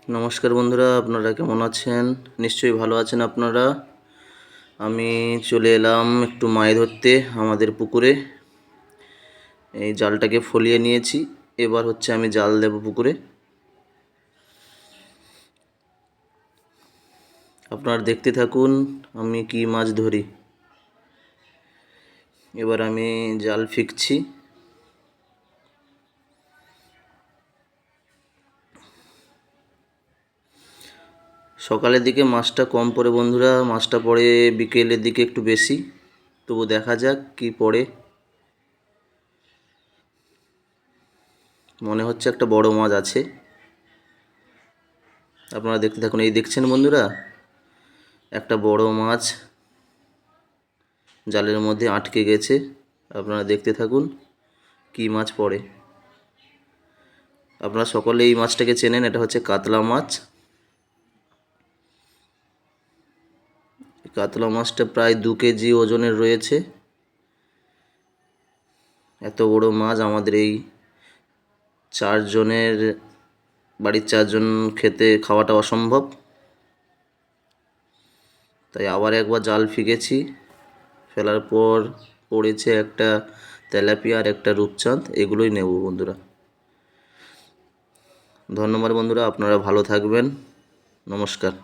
নমস্কার বন্ধুরা, আপনারা কেমন আছেন? নিশ্চয়ই ভালো আছেন আপনারা। আমি চলে এলাম একটু মাছ ধরতে আমাদের পুকুরে। এই জালটাকে ফলিয়ে নিয়েছি, এবার হচ্ছে আমি জাল দেব পুকুরে। আপনারা দেখতে থাকুন আমি কি মাছ ধরি। এবার আমি জাল ফিকছি। সকালের দিকে মাছটা কম পড়ে বন্ধুরা, মাছটা পড়ে বিকেলের দিকে একটু বেশি। তবু দেখা যাক কি পড়ে। মনে হচ্ছে একটা বড় মাছ আছে। আপনারা দেখতে থাকুন। এই দেখছেন বন্ধুরা, একটা বড় মাছ জালের মধ্যে আটকে গেছে। আপনারা দেখতে থাকুন কি মাছ পড়ে। আপনারা সকলে এই মাছটাকে চেনেন, এটা হচ্ছে কাতলা মাছ। কাতলা মাছটা প্রায় 2 কেজি ওজনের রয়েছে। এত বড় মাছ আমাদের এই বাড়ির 4 জন খেতে খাওয়াটা অসম্ভব। তাই আবার একবার জাল ফিকেছি। ফেলার পর পড়েছে একটা তেলাপিয়া আর একটা রূপচাঁদ। এগুলোই নেব বন্ধুরা। ধন্যবাদ বন্ধুরা, আপনারা ভালো থাকবেন। নমস্কার।